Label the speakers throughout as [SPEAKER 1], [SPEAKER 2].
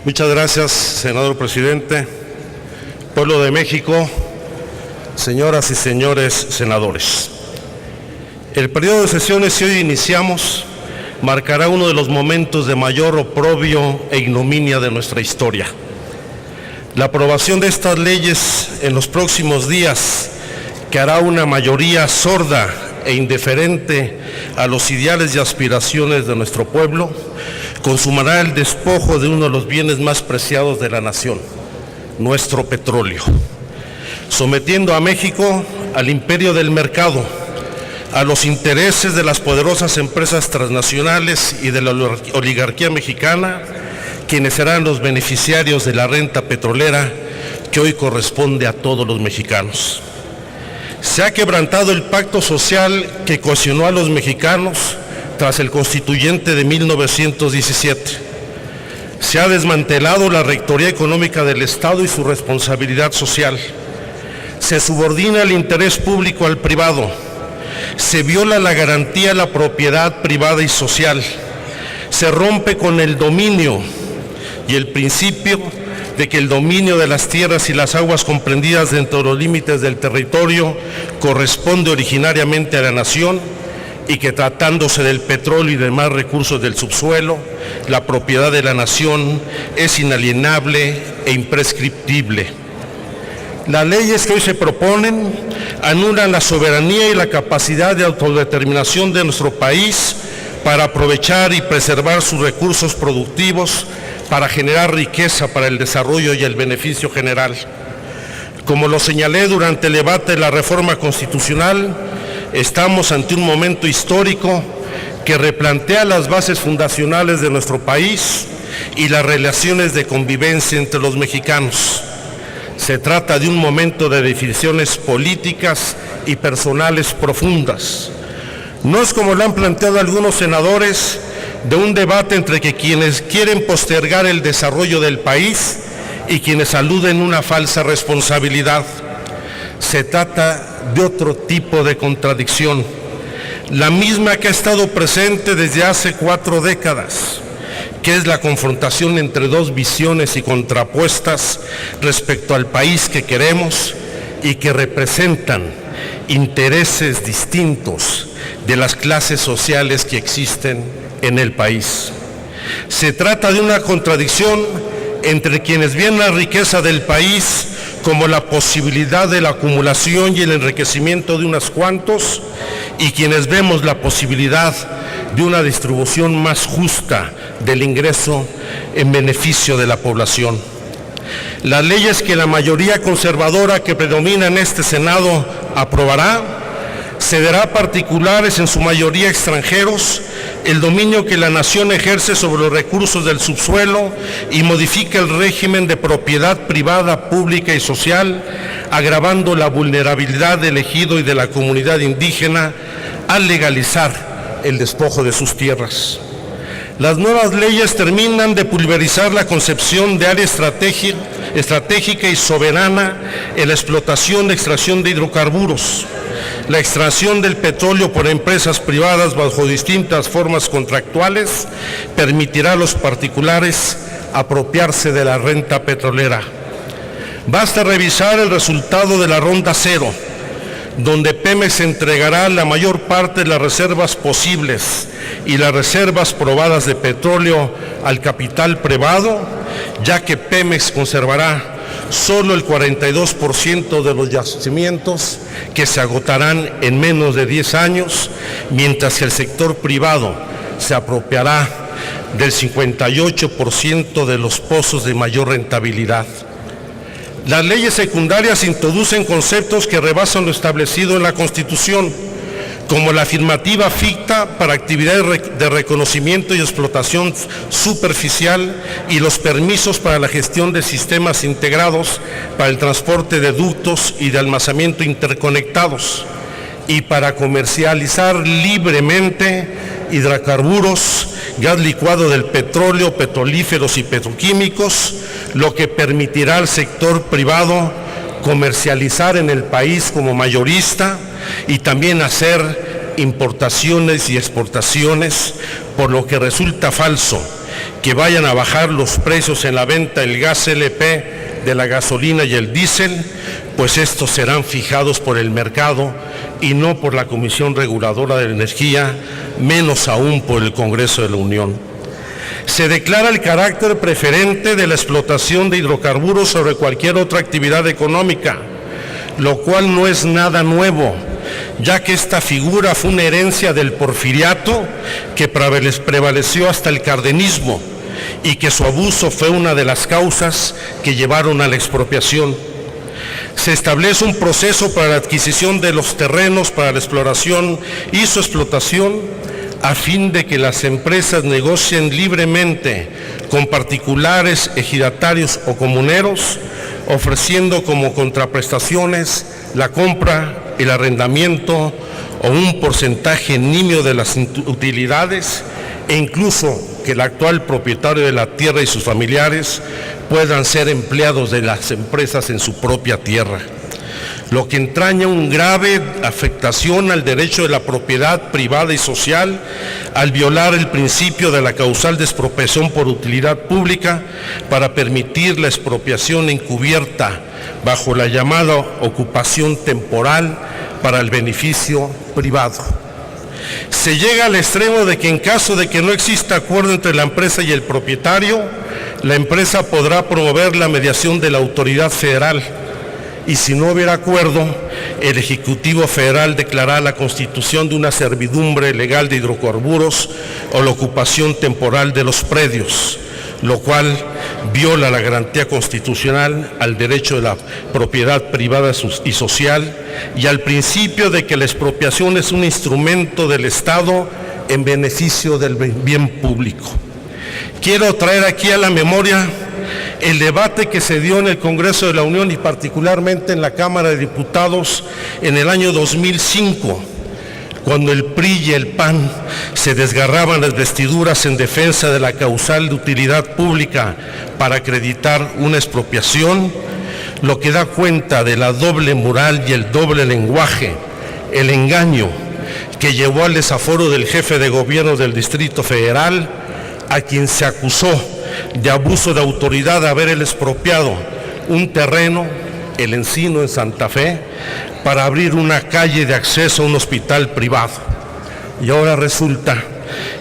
[SPEAKER 1] Muchas gracias, senador presidente. Pueblo de México, señoras y señores senadores. El periodo de sesiones que hoy iniciamos marcará uno de los momentos de mayor oprobio e ignominia de nuestra historia. La aprobación de estas leyes en los próximos días, que hará una mayoría sorda e indiferente a los ideales y aspiraciones de nuestro pueblo, consumará el despojo de uno de los bienes más preciados de la nación, nuestro petróleo, sometiendo a México al imperio del mercado, a los intereses de las poderosas empresas transnacionales y de la oligarquía mexicana, quienes serán los beneficiarios de la renta petrolera que hoy corresponde a todos los mexicanos. Se ha quebrantado el pacto social que cohesionó a los mexicanos tras el Constituyente de 1917. Se ha desmantelado la rectoría económica del Estado y su responsabilidad social. Se subordina el interés público al privado. Se viola la garantía a la propiedad privada y social. Se rompe con el dominio y el principio de que el dominio de las tierras y las aguas comprendidas dentro de los límites del territorio corresponde originariamente a la nación, y que tratándose del petróleo y demás recursos del subsuelo, la propiedad de la nación es inalienable e imprescriptible. Las leyes que hoy se proponen anulan la soberanía y la capacidad de autodeterminación de nuestro país para aprovechar y preservar sus recursos productivos, para generar riqueza para el desarrollo y el beneficio general. Como lo señalé durante el debate de la reforma constitucional, estamos ante un momento histórico que replantea las bases fundacionales de nuestro país y las relaciones de convivencia entre los mexicanos. Se trata de un momento de definiciones políticas y personales profundas. No es, como lo han planteado algunos senadores, de un debate entre quienes quieren postergar el desarrollo del país y quienes aluden una falsa responsabilidad. Se trata de otro tipo de contradicción, la misma que ha estado presente desde hace 4 décadas, que es la confrontación entre dos visiones y contrapuestas respecto al país que queremos y que representan intereses distintos de las clases sociales que existen en el país. Se trata de una contradicción entre quienes ven la riqueza del país como la posibilidad de la acumulación y el enriquecimiento de unos cuantos, y quienes vemos la posibilidad de una distribución más justa del ingreso en beneficio de la población. Las leyes que la mayoría conservadora que predomina en este Senado aprobará cederá a particulares, en su mayoría extranjeros, el dominio que la nación ejerce sobre los recursos del subsuelo y modifica el régimen de propiedad privada, pública y social, agravando la vulnerabilidad del ejido y de la comunidad indígena al legalizar el despojo de sus tierras. Las nuevas leyes terminan de pulverizar la concepción de área estratégica y soberana en la explotación de extracción de hidrocarburos. La extracción del petróleo por empresas privadas bajo distintas formas contractuales permitirá a los particulares apropiarse de la renta petrolera. Basta revisar el resultado de la Ronda Cero, donde Pemex entregará la mayor parte de las reservas posibles y las reservas probadas de petróleo al capital privado, ya que Pemex conservará solo el 42% de los yacimientos, que se agotarán en menos de 10 años, mientras que el sector privado se apropiará del 58% de los pozos de mayor rentabilidad. Las leyes secundarias introducen conceptos que rebasan lo establecido en la Constitución, como la afirmativa ficta para actividades de reconocimiento y explotación superficial y los permisos para la gestión de sistemas integrados para el transporte de ductos y de almacenamiento interconectados, y para comercializar libremente hidrocarburos, gas licuado del petróleo, petrolíferos y petroquímicos, lo que permitirá al sector privado comercializar en el país como mayorista y también hacer importaciones y exportaciones, por lo que resulta falso que vayan a bajar los precios en la venta del gas LP, de la gasolina y el diésel, pues estos serán fijados por el mercado y no por la Comisión Reguladora de la Energía, menos aún por el Congreso de la Unión. Se declara el carácter preferente de la explotación de hidrocarburos sobre cualquier otra actividad económica, lo cual no es nada nuevo, ya que esta figura fue una herencia del porfiriato que prevaleció hasta el cardenismo y que su abuso fue una de las causas que llevaron a la expropiación. Se establece un proceso para la adquisición de los terrenos para la exploración y su explotación a fin de que las empresas negocien libremente con particulares, ejidatarios o comuneros, ofreciendo como contraprestaciones la compra, el arrendamiento o un porcentaje nimio de las utilidades, e incluso que el actual propietario de la tierra y sus familiares puedan ser empleados de las empresas en su propia tierra, lo que entraña una grave afectación al derecho de la propiedad privada y social al violar el principio de la causal de expropiación por utilidad pública para permitir la expropiación encubierta bajo la llamada ocupación temporal para el beneficio privado. Se llega al extremo de que en caso de que no exista acuerdo entre la empresa y el propietario, la empresa podrá promover la mediación de la autoridad federal y si no hubiera acuerdo, el Ejecutivo Federal declarará la constitución de una servidumbre legal de hidrocarburos o la ocupación temporal de los predios, lo cual viola la garantía constitucional al derecho de la propiedad privada y social y al principio de que la expropiación es un instrumento del Estado en beneficio del bien público. Quiero traer aquí a la memoria el debate que se dio en el Congreso de la Unión y particularmente en la Cámara de Diputados en el año 2005, cuando el PRI y el PAN se desgarraban las vestiduras en defensa de la causal de utilidad pública para acreditar una expropiación, lo que da cuenta de la doble moral y el doble lenguaje, el engaño que llevó al desaforo del jefe de gobierno del Distrito Federal, a quien se acusó de abuso de autoridad de haber expropiado un terreno, El Encino en Santa Fe, para abrir una calle de acceso a un hospital privado. Y ahora resulta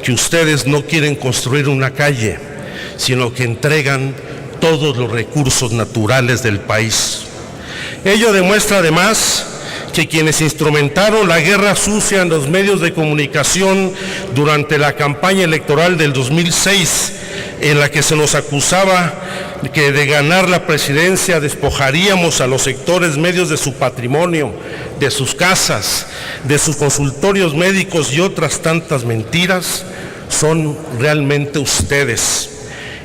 [SPEAKER 1] que ustedes no quieren construir una calle, sino que entregan todos los recursos naturales del país. Ello demuestra además que quienes instrumentaron la guerra sucia en los medios de comunicación durante la campaña electoral del 2006, en la que se nos acusaba que de ganar la presidencia despojaríamos a los sectores medios de su patrimonio, de sus casas, de sus consultorios médicos y otras tantas mentiras, son realmente ustedes.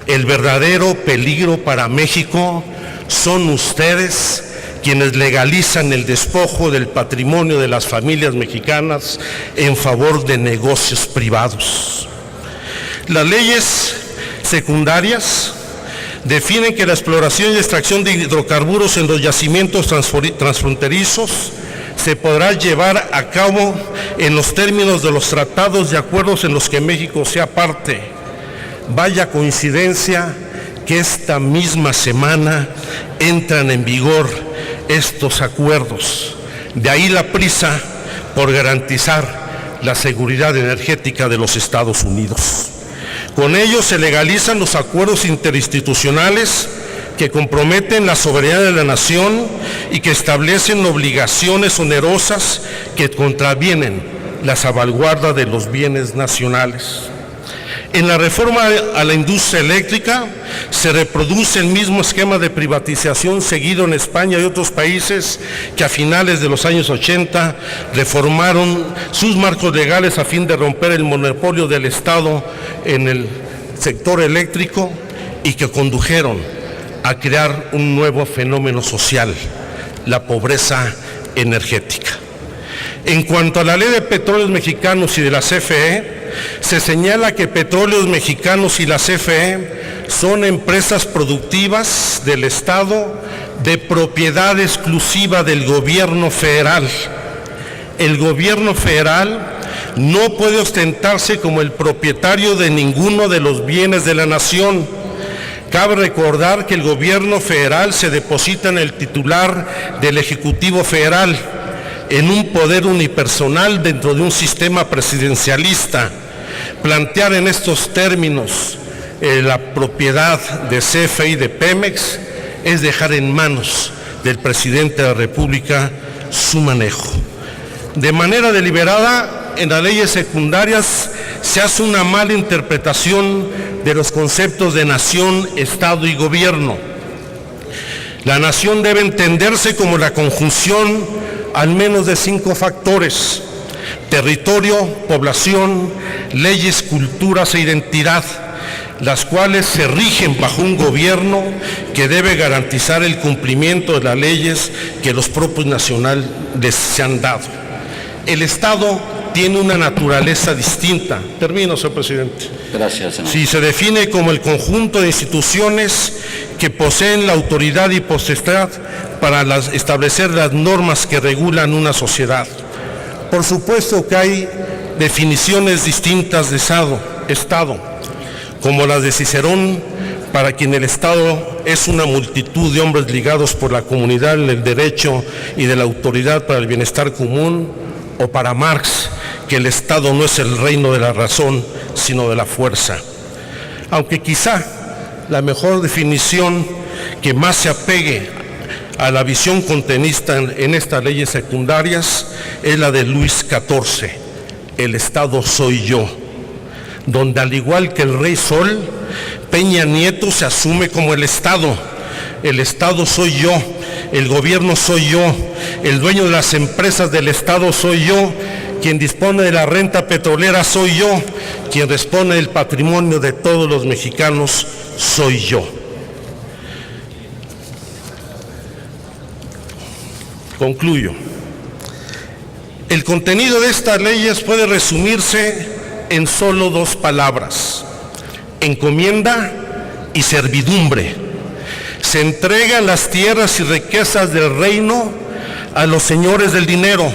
[SPEAKER 1] El verdadero peligro para México son ustedes, quienes legalizan el despojo del patrimonio de las familias mexicanas en favor de negocios privados. Las leyes secundarias definen que la exploración y extracción de hidrocarburos en los yacimientos transfronterizos se podrá llevar a cabo en los términos de los tratados y acuerdos en los que México sea parte. Vaya coincidencia que esta misma semana entran en vigor estos acuerdos. De ahí la prisa por garantizar la seguridad energética de los Estados Unidos. Con ello se legalizan los acuerdos interinstitucionales que comprometen la soberanía de la nación y que establecen obligaciones onerosas que contravienen la salvaguarda de los bienes nacionales. En la reforma a la industria eléctrica se reproduce el mismo esquema de privatización seguido en España y otros países que a finales de los años 80 reformaron sus marcos legales a fin de romper el monopolio del Estado en el sector eléctrico y que condujeron a crear un nuevo fenómeno social, la pobreza energética. En cuanto a la Ley de Petróleos Mexicanos y de la CFE, se señala que Petróleos Mexicanos y la CFE son empresas productivas del Estado de propiedad exclusiva del gobierno federal. El gobierno federal no puede ostentarse como el propietario de ninguno de los bienes de la nación. Cabe recordar que el gobierno federal se deposita en el titular del Ejecutivo Federal, en un poder unipersonal dentro de un sistema presidencialista. Plantear en estos términos la propiedad de CFE y de Pemex es dejar en manos del presidente de la República su manejo. De manera deliberada, en las leyes secundarias se hace una mala interpretación de los conceptos de nación, Estado y gobierno. La nación debe entenderse como la conjunción al menos de 5 factores: territorio, población, leyes, culturas e identidad, las cuales se rigen bajo un gobierno que debe garantizar el cumplimiento de las leyes que los propios nacionales se han dado. El Estado tiene una naturaleza distinta. Termino, señor presidente.
[SPEAKER 2] Gracias, senador.
[SPEAKER 1] Sí, se define como el conjunto de instituciones que poseen la autoridad y potestad para establecer las normas que regulan una sociedad. Por supuesto que hay definiciones distintas de Estado, como las de Cicerón, para quien el Estado es una multitud de hombres ligados por la comunidad del derecho y de la autoridad para el bienestar común, o para Marx, que el Estado no es el reino de la razón, sino de la fuerza. Aunque quizá la mejor definición que más se apegue a la visión contenida en estas leyes secundarias es la de Luis XIV, el Estado soy yo, donde al igual que el Rey Sol, Peña Nieto se asume como el Estado soy yo, el gobierno soy yo, el dueño de las empresas del Estado soy yo, quien dispone de la renta petrolera soy yo, quien dispone del patrimonio de todos los mexicanos soy yo. Concluyo. El contenido de estas leyes puede resumirse en solo 2 palabras: encomienda y servidumbre. Se entregan las tierras y riquezas del reino a los señores del dinero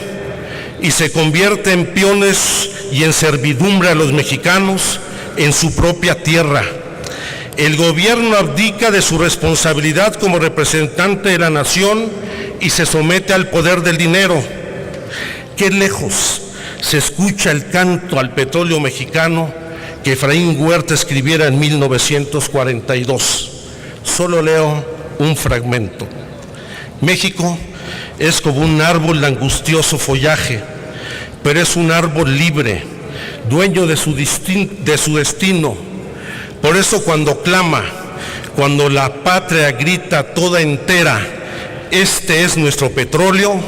[SPEAKER 1] y se convierte en peones y en servidumbre a los mexicanos en su propia tierra. El gobierno abdica de su responsabilidad como representante de la nación y se somete al poder del dinero. Qué lejos se escucha el canto al petróleo mexicano que Efraín Huerta escribiera en 1942. Solo leo un fragmento. México es como un árbol de angustioso follaje, pero es un árbol libre, dueño de su destino. Por eso cuando clama, cuando la patria grita toda entera, este es nuestro petróleo,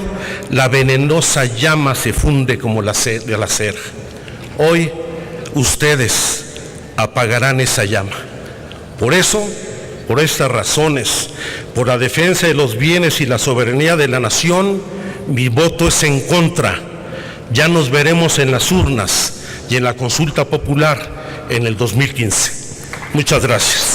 [SPEAKER 1] la venenosa llama se funde como la cera. Hoy ustedes apagarán esa llama. Por eso, por estas razones, por la defensa de los bienes y la soberanía de la nación, mi voto es en contra. Ya nos veremos en las urnas y en la consulta popular en el 2015. Muchas gracias.